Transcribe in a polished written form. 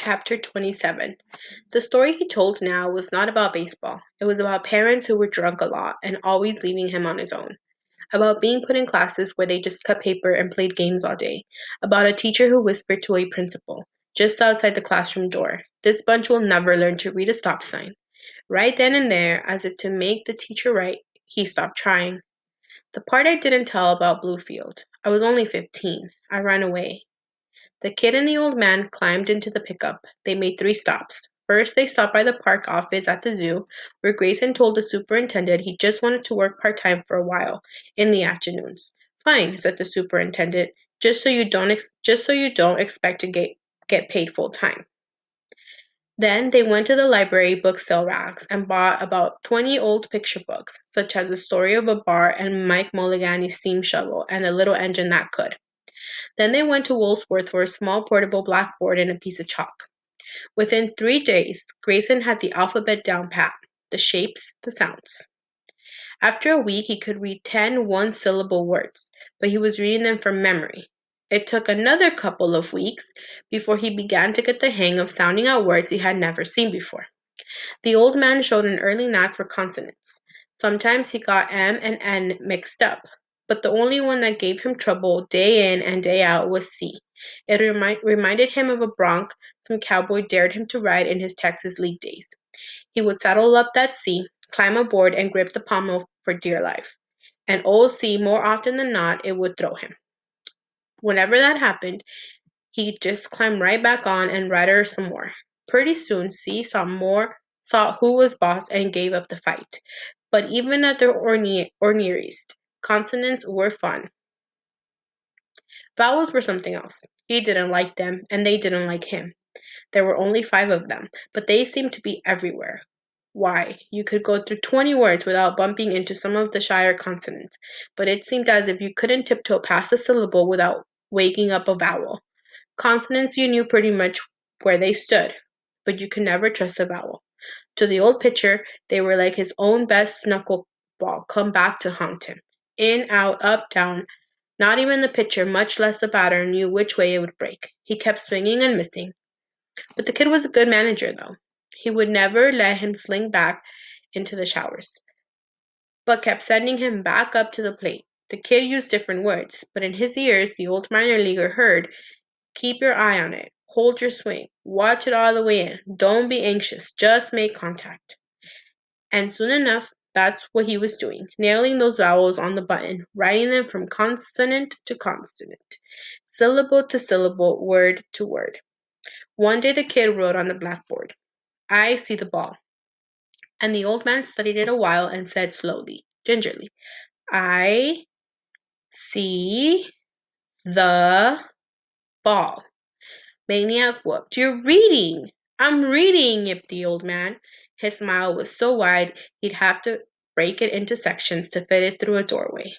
Chapter 27. The story he told now was not about baseball. It was about parents who were drunk a lot and always leaving him on his own. About being put in classes where they just cut paper and played games all day. About a teacher who whispered to a principal, just outside the classroom door, "This bunch will never learn to read a stop sign." Right then and there, as if to make the teacher right, he stopped trying. The part I didn't tell about Bluefield. I was only 15. I ran away. The kid and the old man climbed into the pickup. They made 3 stops. First, they stopped by the park office at the zoo, where Grayson told the superintendent he just wanted to work part-time for a while, in the afternoons. "Fine," said the superintendent, just so you don't expect to get paid full-time. Then they went to the library book sale racks and bought about 20 old picture books, such as The Story of a Bar and Mike Mulligani's Steam Shovel and A Little Engine That Could. Then they went to Woolsworth for a small portable blackboard and a piece of chalk. Within 3 days, Grayson had the alphabet down pat, the shapes, the sounds. After a week, he could read 10 one-syllable words, but he was reading them from memory. It took another couple of weeks before he began to get the hang of sounding out words he had never seen before. The old man showed an early knack for consonants. Sometimes he got M and N mixed up, but the only one that gave him trouble day in and day out was C. It reminded him of a bronc some cowboy dared him to ride in his Texas League days. He would saddle up that C, climb aboard, and grip the pommel for dear life. And old C, more often than not, it would throw him. Whenever that happened, he'd just climb right back on and ride her some more. Pretty soon, C saw who was boss and gave up the fight. But even at their orneries, consonants were fun. Vowels were something else. He didn't like them, and they didn't like him. There were only 5 of them, but they seemed to be everywhere. Why, you could go through 20 words without bumping into some of the shyer consonants, but it seemed as if you couldn't tiptoe past a syllable without waking up a vowel. Consonants you knew pretty much where they stood, but you could never trust a vowel. To the old pitcher, they were like his own best knuckleball come back to haunt him. In, out, up, down. Not even the pitcher, much less the batter, knew which way it would break. He kept swinging and missing. But the kid was a good manager, though. He would never let him sling back into the showers, but kept sending him back up to the plate. The kid used different words, but in his ears the old minor leaguer heard, "Keep your eye on it. Hold your swing. Watch it all the way in. Don't be anxious. Just make contact." And soon enough, that's what he was doing, nailing those vowels on the button, writing them from consonant to consonant, syllable to syllable, word to word. One day the kid wrote on the blackboard, "I see the ball." And the old man studied it a while and said slowly, gingerly, "I see the ball." Maniac whooped. "You're reading!" "I'm reading," yipped the old man. His smile was so wide he'd have to break it into sections to fit it through a doorway.